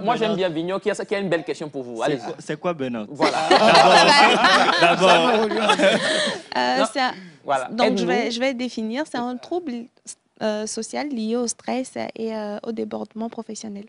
Moi, j'aime bien Vignon qui a une belle question pour vous. Allez. C'est quoi burn-out? Voilà. D'abord. Voilà. Donc, je vais définir. C'est un trouble social lié au stress et au débordement professionnel.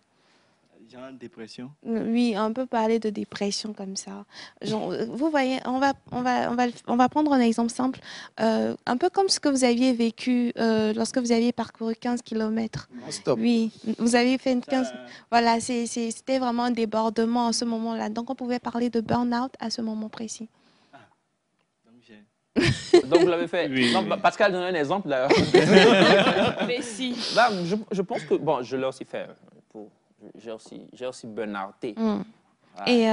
Genre dépression? Oui, on peut parler de dépression comme ça. Genre, vous voyez, on va prendre un exemple simple. Un peu comme ce que vous aviez vécu lorsque vous aviez parcouru 15 km. Stop. Oui, vous avez fait 15... Voilà, c'était vraiment un débordement à ce moment-là. Donc, on pouvait parler de burn-out à ce moment précis. Donc, vous l'avez fait. Oui, Non, oui. Pascal donne un exemple d'ailleurs. Mais si. Là, je pense que, bon, je l'ai aussi fait. J'ai aussi burn-outé. Et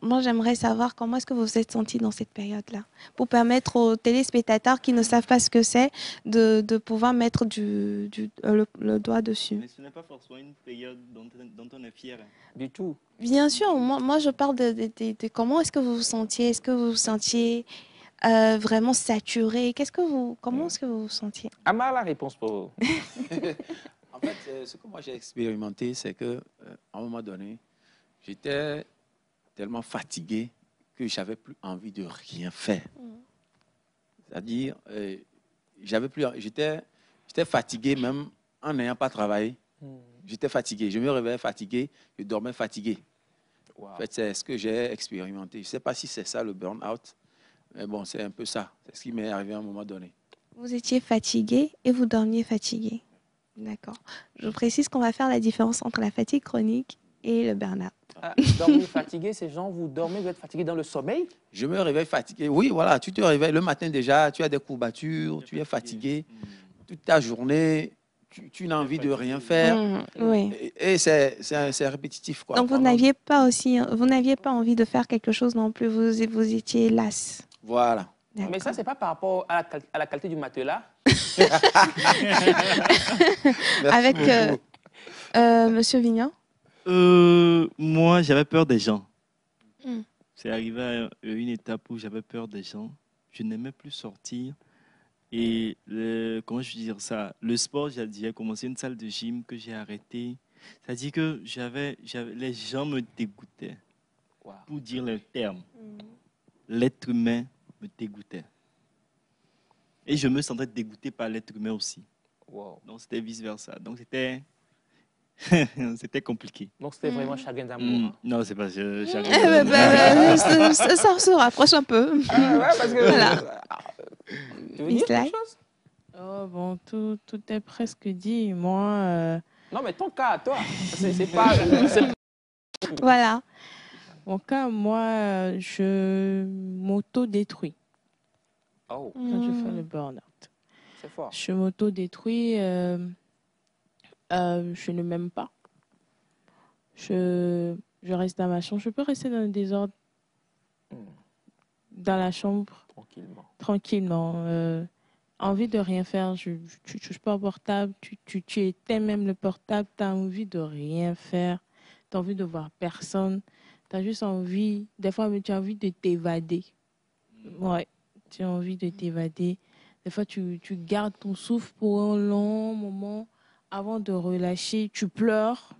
moi, j'aimerais savoir comment est-ce que vous vous êtes senti dans cette période-là, pour permettre aux téléspectateurs qui ne savent pas ce que c'est de pouvoir mettre le doigt dessus. Mais ce n'est pas forcément une période dont on est fier. Du tout. Bien sûr, moi je parle de comment est-ce que vous vous sentiez. Est-ce que vous vous sentiez vraiment saturé? Comment est-ce que vous vous sentiez? Amar, la réponse pour vous. En fait, ce que moi j'ai expérimenté, c'est qu'à un moment donné, j'étais tellement fatigué que j'avais plus envie de rien faire. C'est-à-dire, j'étais fatigué même en n'ayant pas travaillé. J'étais fatigué. Je me réveillais fatigué, je dormais fatigué. Wow. En fait, c'est ce que j'ai expérimenté. Je ne sais pas si c'est ça le burn-out, mais bon, c'est un peu ça. C'est ce qui m'est arrivé à un moment donné. Vous étiez fatigué et vous dormiez fatigué. D'accord. Je précise qu'on va faire la différence entre la fatigue chronique et le burn-out. Ah, dormir fatigué, c'est genre vous dormez, vous êtes fatigué dans le sommeil? Je me réveille fatigué. Oui, voilà, tu te réveilles le matin déjà, tu as des courbatures, tu es fatigué. Toute ta journée, tu n'as envie de rien faire. Oui. Et c'est répétitif, quoi. Donc, vous n'aviez pas envie de faire quelque chose non plus. Vous étiez las. Voilà. Mais ça, c'est pas par rapport à la qualité du matelas? Avec Monsieur Vignon? Moi, j'avais peur des gens. C'est arrivé à une étape où j'avais peur des gens. Je n'aimais plus sortir. Et comment je veux dire ça? Le sport, j'ai commencé une salle de gym que j'ai arrêtée. C'est-à-dire que les gens me dégoûtaient. Wow. Pour dire le terme. L'être humain me dégoûtait. Et je me sentais dégoûté par l'être humain aussi. Wow. Donc, c'était vice-versa. Donc, c'était compliqué. Donc, c'était vraiment chagrin d'amour. Non, c'est pas chagrin d'amour. Ça se rapproche un peu. Ah, ouais, parce que... Voilà. Tu veux dire quelque chose? Oh, bon, tout est presque dit. Moi... Non, mais ton cas, toi, c'est pas... Voilà. Mon cas, moi, je m'auto-détruis. Oh. Quand je fais le burn-out. C'est fort. Je m'auto-détruis. Je ne m'aime pas. Je reste dans ma chambre. Je peux rester dans le désordre. Dans la chambre. Tranquillement. Envie de rien faire. Tu touches pas au portable. Tu éteins même le portable. Tu as envie de rien faire. Tu as envie de voir personne. Tu as juste envie, des fois, tu as envie de t'évader. Ouais, tu as envie de t'évader. Des fois, tu gardes ton souffle pour un long moment avant de relâcher. Tu pleures.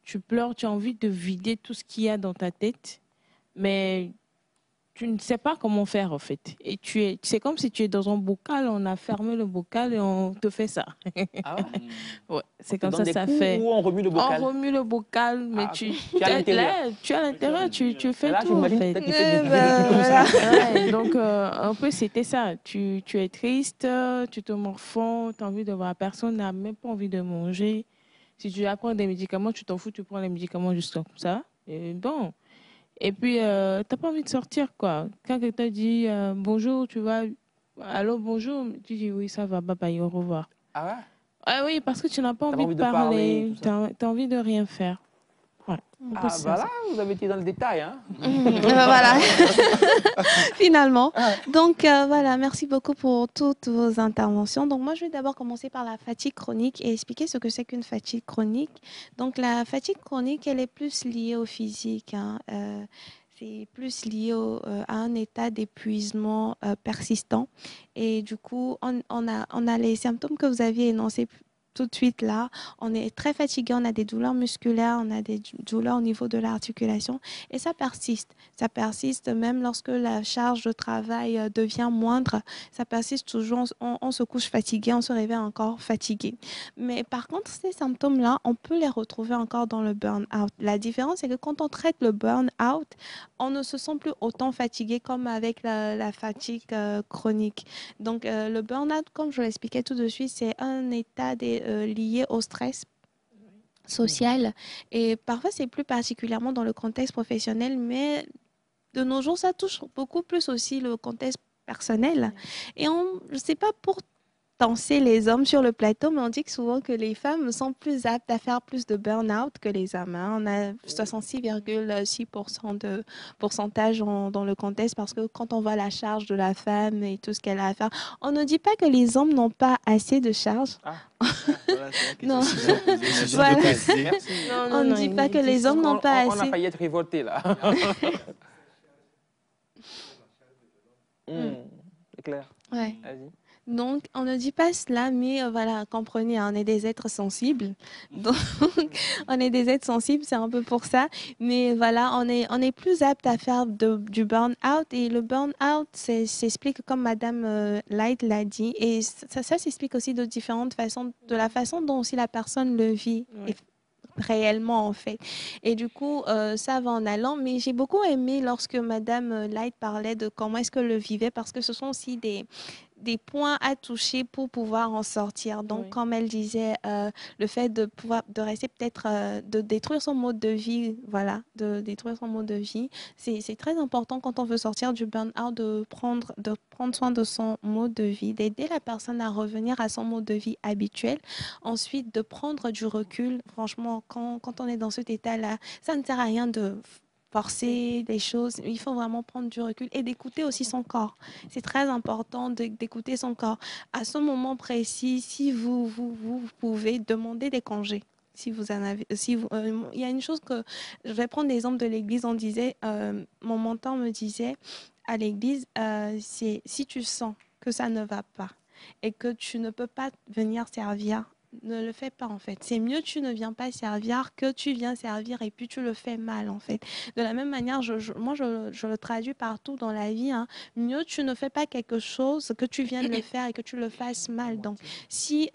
Tu as envie de vider tout ce qu'il y a dans ta tête. Mais tu ne sais pas comment faire, en fait. Et c'est comme si tu es dans un bocal, on a fermé le bocal et on te fait ça. Ah ouais? Ouais, c'est comme ça fait. Ou on remue le bocal? On remue le bocal, mais tu as l'intérieur, tu fais là, tout, en fait. Voilà. Donc, un peu, c'était ça. Tu es triste, tu te morfonds, tu as envie de voir personne, n'a même pas envie de manger. Si tu dois prendre des médicaments, tu t'en fous, tu prends les médicaments juste comme ça. Et bon... Et puis, tu n'as pas envie de sortir, quoi. Quand quelqu'un dit bonjour, tu vas... Allô, bonjour, tu dis oui, ça va, bye bye, au revoir. Ah ouais? Ah oui, parce que tu n'as pas envie de parler, tu as envie de rien faire. Ouais. Ah, voilà, vous avez été dans le détail, hein? Voilà, finalement. Donc, voilà, merci beaucoup pour toutes vos interventions. Donc, moi, je vais d'abord commencer par la fatigue chronique et expliquer ce que c'est qu'une fatigue chronique. Donc, la fatigue chronique, elle est plus liée au physique, hein. C'est plus lié à un état d'épuisement persistant. Et du coup, on a les symptômes que vous aviez énoncés tout de suite là. On est très fatigué, on a des douleurs musculaires, on a des douleurs au niveau de l'articulation et ça persiste. Ça persiste même lorsque la charge de travail devient moindre. Ça persiste toujours. On se couche fatigué, on se réveille encore fatigué. Mais par contre, ces symptômes-là, on peut les retrouver encore dans le burn-out. La différence, c'est que quand on traite le burn-out, on ne se sent plus autant fatigué comme avec la fatigue chronique. Donc, le burn-out, comme je l'expliquais tout de suite, c'est un état lié au stress social. Et parfois, c'est plus particulièrement dans le contexte professionnel, mais de nos jours, ça touche beaucoup plus aussi le contexte personnel. Et je ne sais pas pour danser les hommes sur le plateau, mais on dit que souvent que les femmes sont plus aptes à faire plus de burn-out que les hommes. On a 66,6% de pourcentage dans le contexte parce que quand on voit la charge de la femme et tout ce qu'elle a à faire, on ne dit pas que les hommes n'ont pas assez de charge. Non. Voilà. On ne dit pas que les hommes n'ont pas assez. On a failli être révoltés là. C'est clair. Ouais. Vas-y. Donc, on ne dit pas cela, mais voilà, comprenez, on est des êtres sensibles. Donc, on est des êtres sensibles, c'est un peu pour ça. Mais voilà, on est plus apte à faire du burn-out. Et le burn-out s'explique comme Madame Light l'a dit. Et ça s'explique aussi de différentes façons, de la façon dont aussi la personne le vit. Ouais. Réellement en fait. Et du coup, ça va en allant. Mais j'ai beaucoup aimé lorsque Madame Light parlait de comment est-ce que le vivait parce que ce sont aussi des points à toucher pour pouvoir en sortir. Donc, Oui. comme elle disait, le fait de rester peut-être, de détruire son mode de vie, voilà, de détruire son mode de vie, c'est très important quand on veut sortir du burn-out de prendre soin de son mode de vie, d'aider la personne à revenir à son mode de vie habituel. Ensuite, de prendre du recul. Franchement, quand on est dans cet état-là, ça ne sert à rien de forcer les choses. Il faut vraiment prendre du recul et d'écouter aussi son corps. C'est très important d'écouter son corps. À ce moment précis, si vous pouvez demander des congés. Si vous en avez, il y a une chose que je vais prendre l'exemple de l'église. On disait, mon mentor me disait à l'église, c'est si tu sens que ça ne va pas et que tu ne peux pas venir servir, ne le fais pas en fait. C'est mieux tu ne viens pas servir que tu viens servir et puis tu le fais mal en fait. De la même manière, moi je le traduis partout dans la vie. Mieux tu ne fais pas quelque chose que tu viens de le faire et que tu le fasses mal. Donc si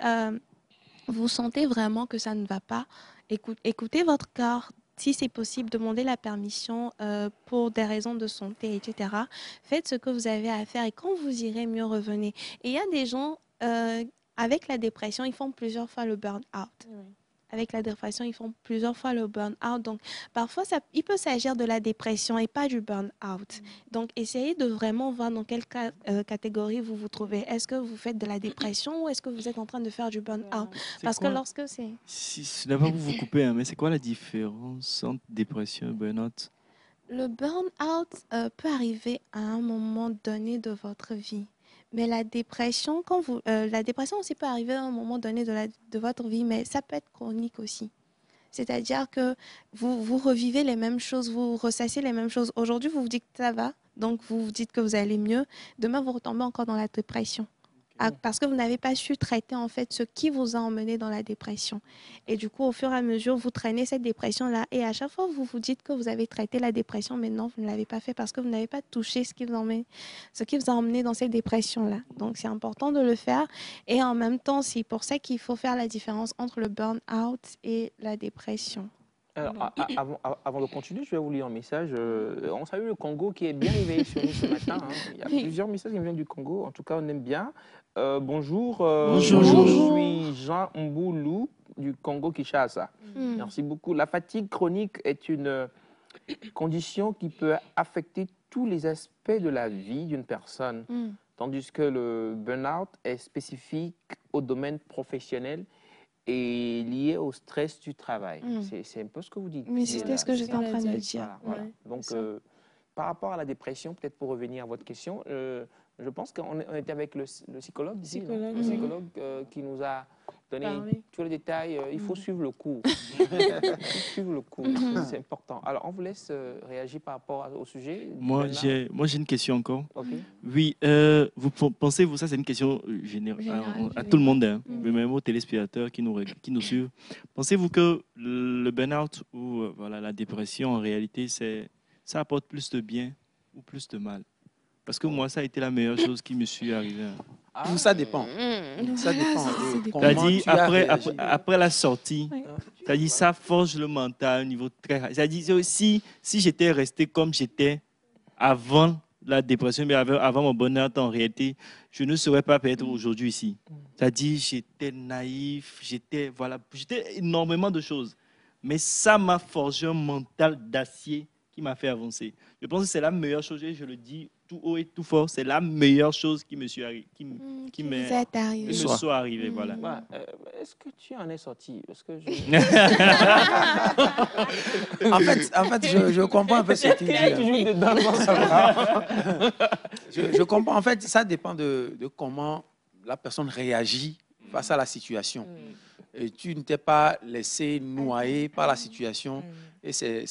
vous sentez vraiment que ça ne va pas, écoutez votre corps. Si c'est possible, demandez la permission pour des raisons de santé, etc. Faites ce que vous avez à faire et quand vous irez mieux, revenez. Et il y a des gens, avec la dépression, ils font plusieurs fois le burn-out. Oui. Avec la dépression, ils font plusieurs fois le burn-out. Donc, parfois, il peut s'agir de la dépression et pas du burn-out. Donc, essayez de vraiment voir dans quelle catégorie vous vous trouvez. Est-ce que vous faites de la dépression ou est-ce que vous êtes en train de faire du burn-out? Parce que lorsque c'est... Je n'ai pas pour vous couper, mais c'est quoi la différence entre dépression et burn-out? Le burn-out peut arriver à un moment donné de votre vie. Mais la dépression, la dépression aussi peut arriver à un moment donné de votre vie, mais ça peut être chronique aussi. C'est-à-dire que vous revivez les mêmes choses, vous ressassez les mêmes choses. Aujourd'hui, vous vous dites que ça va, donc vous vous dites que vous allez mieux. Demain, vous retombez encore dans la dépression. Parce que vous n'avez pas su traiter en fait ce qui vous a emmené dans la dépression. Et du coup, au fur et à mesure, vous traînez cette dépression-là. Et à chaque fois, vous vous dites que vous avez traité la dépression, mais non, vous ne l'avez pas fait parce que vous n'avez pas touché ce qui vous a emmené dans cette dépression-là. Donc, c'est important de le faire. Et en même temps, c'est pour ça qu'il faut faire la différence entre le burn-out et la dépression. Alors, avant de continuer, je vais vous lire un message. On salue le Congo qui est bien réveillé sur nous ce matin. Il y a plusieurs messages qui viennent du Congo. En tout cas, on aime bien. Bonjour. Bonjour. Je suis Jean Mboulou du Congo-Kinshasa. Merci beaucoup. La fatigue chronique est une condition qui peut affecter tous les aspects de la vie d'une personne, tandis que le burn-out est spécifique au domaine professionnel et lié au stress du travail. C'est un peu ce que vous dites. Mais c'était ce que j'étais en train de dire. Voilà. Donc, par rapport à la dépression, peut-être pour revenir à votre question, je pense qu'on était avec le psychologue ici, le psychologue qui nous a donner Parler. tous les détails. Il faut suivre le cours. Suivre le cours, c'est important. Alors, on vous laisse réagir par rapport au sujet. Moi, j'ai une question encore. Ok. Oui, vous pensez-vous, ça c'est une question générale à tout le monde, hein, même aux téléspectateurs qui nous suivent. Pensez-vous que le burn-out ou voilà, la dépression, en réalité, ça apporte plus de bien ou plus de mal? Parce que moi, ça a été la meilleure chose qui me suis arrivée. Tout ça dépend. Ça dépend de comment C'est-à-dire, tu as réagi. après la sortie, c'est-à-dire, ça forge le mental au niveau très... C'est-à-dire, si j'étais resté comme j'étais avant la dépression, mais avant mon burn-out, en réalité, je ne serais pas peut-être aujourd'hui ici. C'est-à-dire, j'étais naïf, j'étais énormément de choses. Mais ça m'a forgé un mental d'acier qui m'a fait avancer. Je pense que c'est la meilleure chose, et je le dis tout haut et tout fort, c'est la meilleure chose qui me soit arrivée. Voilà. Est-ce que tu en es sorti? Parce que En fait, je comprends un peu ce que tu dis. Je comprends. En fait, ça dépend de comment la personne réagit face à la situation. Et tu ne t'es pas laissé noyer par la situation. Et c'est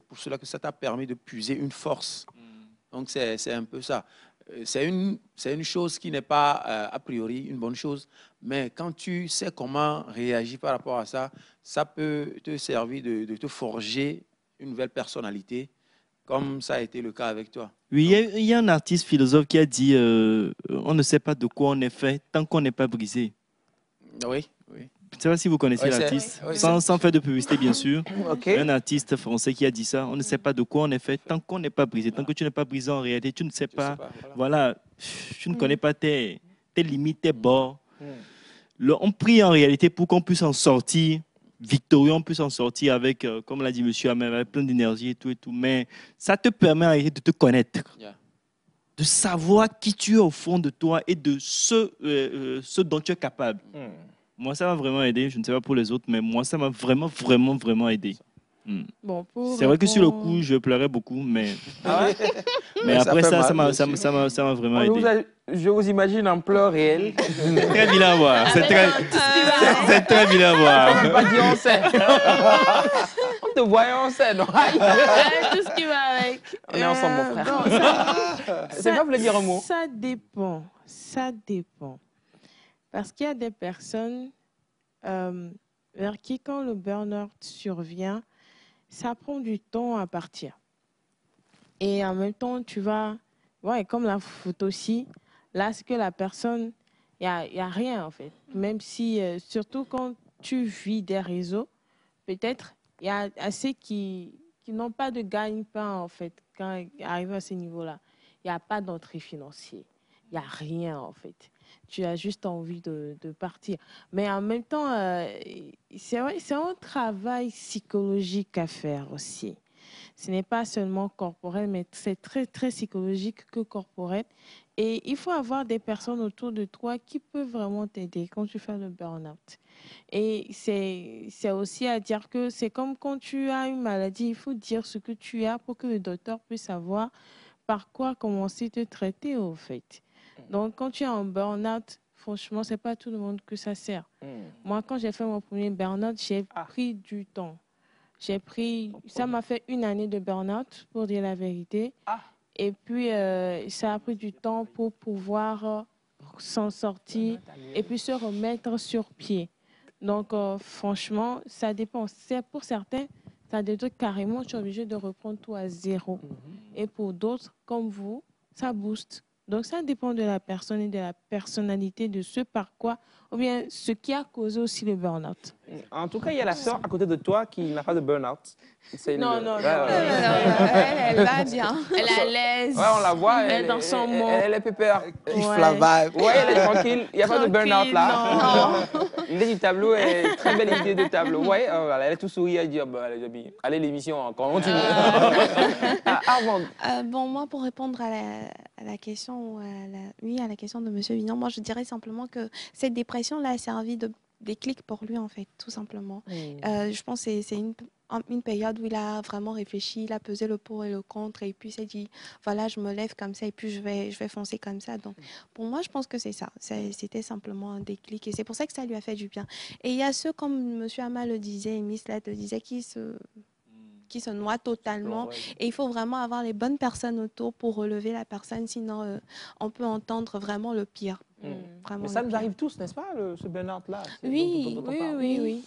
pour cela que ça t'a permis de puiser une force. Donc, c'est un peu ça. C'est une chose qui n'est pas, a priori, une bonne chose. Mais quand tu sais comment réagir par rapport à ça, ça peut te servir de te forger une nouvelle personnalité, comme ça a été le cas avec toi. Oui, il y a un artiste philosophe qui a dit on ne sait pas de quoi on est fait tant qu'on n'est pas brisé. Oui. Je ne sais pas si vous connaissez l'artiste, sans faire de publicité, bien sûr. Un artiste français qui a dit ça. On ne sait pas de quoi on est fait tant qu'on n'est pas brisé. Tant que tu n'es pas brisé, en réalité, tu ne sais pas. Voilà, tu ne connais pas tes limites, tes bords. On prie en réalité pour qu'on puisse en sortir victorieux, on puisse en sortir avec, comme l'a dit monsieur Hamel, avec plein d'énergie et tout. Mais ça te permet en réalité de te connaître. De savoir qui tu es au fond de toi et de ce dont tu es capable. Moi, ça m'a vraiment aidé. Je ne sais pas pour les autres, mais moi, ça m'a vraiment, vraiment, vraiment aidé. Bon, c'est vrai que sur le coup, je pleurais beaucoup, mais après ça m'a vraiment aidé. Je vous imagine en pleurs réels. C'est très vilain à voir. C'est très vilain à voir. On ne peut pas dire on sait. On te voyait, on sait. Non. Tout ce qui va avec. On est ensemble, mon frère. C'est pas voulu dire un mot. Ça dépend. Ça dépend. Parce qu'il y a des personnes vers qui, quand le burn-out survient, ça prend du temps à partir. Et en même temps, tu vas... Ouais, comme la photo aussi, là, c'est que la personne... Il n'y a rien, en fait. Même si, surtout quand tu vis des réseaux, peut-être, il y a assez qui n'ont pas de gagne-pain, en fait, quand ils arrivent à ce niveau-là. Il n'y a pas d'entrée financière. Il n'y a rien, en fait. Tu as juste envie de partir. Mais en même temps, c'est un travail psychologique à faire aussi. Ce n'est pas seulement corporel, mais c'est très, très psychologique que corporel. Et il faut avoir des personnes autour de toi qui peuvent vraiment t'aider quand tu fais le burn-out. Et c'est aussi à dire que c'est comme quand tu as une maladie, il faut dire ce que tu as pour que le docteur puisse savoir par quoi commencer à te traiter, au fait. Donc, quand tu es en burn-out, franchement, ce n'est pas tout le monde que ça sert. Moi, quand j'ai fait mon premier burn-out, j'ai pris du temps. Ça m'a fait 1 année de burn-out, pour dire la vérité. Et puis, ça a pris du temps pour pouvoir s'en sortir et puis se remettre sur pied. Donc, franchement, ça dépend. Pour certains, ça dépend carrément, tu es obligé de reprendre tout à zéro. Et pour d'autres, comme vous, ça booste. Donc, ça dépend de la personne et de la personnalité, de ce par quoi, ou bien ce qui a causé aussi le burn-out. En tout cas, il y a la sœur à côté de toi qui n'a pas de burn-out. Non. Elle va bien. Elle est à l'aise. Ouais, on la voit. Elle est dans son monde. Elle est pépère. Kiff la vibe. Ouais, elle est tranquille. Il n'y a pas de burn-out là. L'idée du tableau est très belle idée de tableau. Ouais, elle est tout sourire. Elle dit allez, l'émission, encore continue. Bon, moi, pour répondre à la question, à la question de M. Vignon, moi, je dirais simplement que cette dépression-là a servi de déclic pour lui, en fait, tout simplement. Je pense que c'est une période où il a vraiment réfléchi, il a pesé le pour et le contre, et puis il s'est dit, voilà, je me lève comme ça, et puis je vais foncer comme ça. Donc, pour moi, je pense que c'est ça. C'était simplement un déclic, et c'est pour ça que ça lui a fait du bien. Et il y a ceux, comme M. Ama le disait, et Miss Ladd le disait, qui se noient totalement. Et il faut vraiment avoir les bonnes personnes autour pour relever la personne, sinon on peut entendre vraiment le pire. Mais ça nous arrive tous, n'est-ce pas, ce burn-out-là? Oui.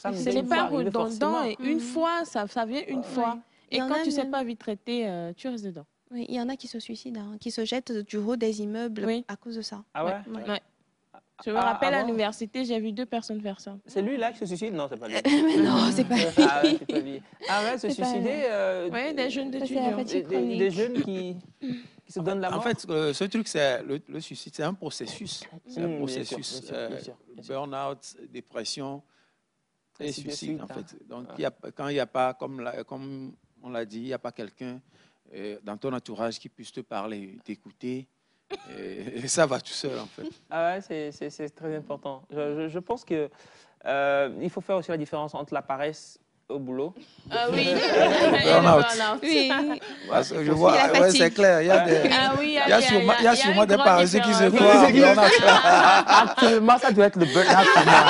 Ce n'est pas redondant. Et une fois, ça vient une fois. Et quand tu ne sais pas vite traiter, tu restes dedans. Oui, il y en a qui se suicident, qui se jettent du haut des immeubles à cause de ça. Ah ouais? Ouais. Je me rappelle à l'université, j'ai vu 2 personnes faire ça. C'est lui là qui se suicide? Non, c'est pas lui. Non, c'est pas lui. Ah ouais, c'est pas lui. Ah ouais, se suicider. Oui, des jeunes étudiants. Des jeunes qui se donnent la mort. En fait, ce truc, c'est le suicide, c'est un processus. C'est un processus. Burn-out, dépression et suicide, en fait. Donc, quand il n'y a pas, comme on l'a dit, il n'y a pas quelqu'un dans ton entourage qui puisse te parler, t'écouter, et ça va tout seul, en fait. Ah ouais, c'est très important. Je pense que il faut faire aussi la différence entre la paresse au boulot. Ah oui. Burn-out. Oui. Parce que je vois, ouais, c'est clair. Il y a sûrement des paresseux qui se croient en burn-out. Actuellement, ça doit être le burn-out pour moi.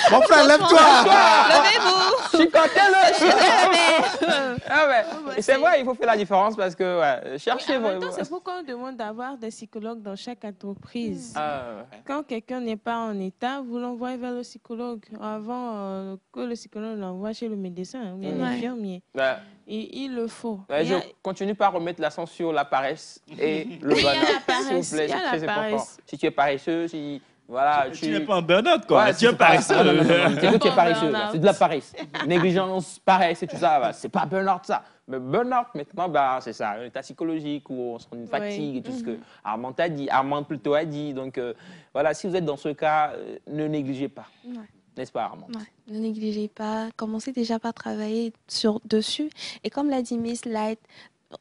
Mon frère, lève-toi. Levez-vous. Je suis content, ah ouais. Et c'est vrai, il faut faire la différence parce que cherchez vraiment. C'est pourquoi on demande d'avoir des psychologues dans chaque entreprise. Quand quelqu'un n'est pas en état, vous l'envoyez vers le psychologue avant que le psychologue l'envoie chez le médecin ou l'infirmier. Et il le faut. Je continue par remettre l'accent sur la paresse et le burn-out. S'il vous plaît, c'est très important. Si tu es paresseux, si... Voilà, tu n'es pas en burn-out, quoi. Ouais, tu es paresseux. C'est que tu es paresseux. C'est de la paresse. Négligence, paresse et tout ça. C'est pas burn-out, ça. Mais burn-out, maintenant, c'est ça. Un état psychologique où on sent une fatigue et tout ce que Armand plutôt a dit. Donc, voilà, si vous êtes dans ce cas, ne négligez pas. N'est-ce pas, Armand? Ne négligez pas. Commencez déjà par travailler dessus. Et comme l'a dit Miss Light,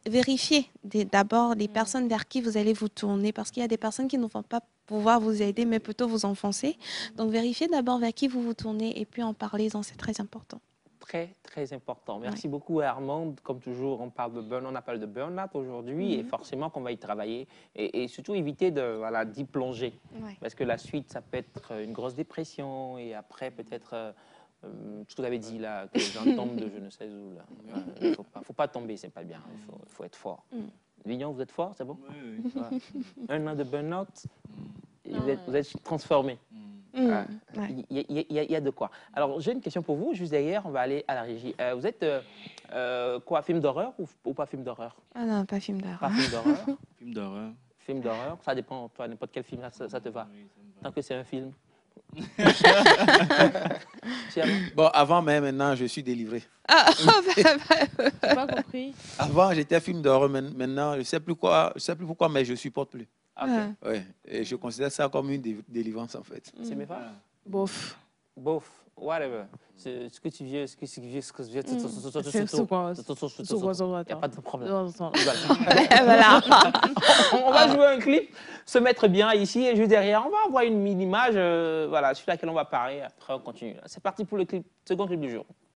vérifiez d'abord les personnes vers qui vous allez vous tourner, parce qu'il y a des personnes qui ne vont pas pouvoir vous aider, mais plutôt vous enfoncer. Donc, vérifiez d'abord vers qui vous vous tournez et puis en parlez-en, c'est très important. Très, très important. Merci beaucoup, Armand. Comme toujours, on parle de burn-out aujourd'hui et forcément qu'on va y travailler et surtout éviter d'y plonger. Parce que la suite, ça peut être une grosse dépression et après, peut-être... ce que vous avez dit là, que les gens tombent de je ne sais où. Il ne faut pas tomber, c'est pas bien. Il faut être fort. Vignon, vous êtes fort, c'est bon? Oui. Un an de burn-out, vous êtes transformé. Il y a de quoi. Alors, j'ai une question pour vous. Juste derrière, on va aller à la régie. Vous êtes quoi, film d'horreur ou pas film d'horreur? Ah non, pas film d'horreur. Pas film d'horreur. Film d'horreur. Film d'horreur, ça dépend. Toi, n'importe quel film, ça te va. Tant que c'est un film. Bon, avant, mais maintenant, je suis délivré. J'ai pas compris. Avant, j'étais film d'horreur. Maintenant, je ne sais plus pourquoi, mais je ne supporte plus. Okay. Et je considère ça comme une délivrance, en fait. C'est mes femmes? Bof. Whatever. Ce que tu viens, il n'y a pas de problème. Voilà. On va jouer un clip, se mettre bien ici et juste derrière, on va avoir une mini-image sur laquelle on va parler. Après, on continue. C'est parti pour le clip, second clip du jour.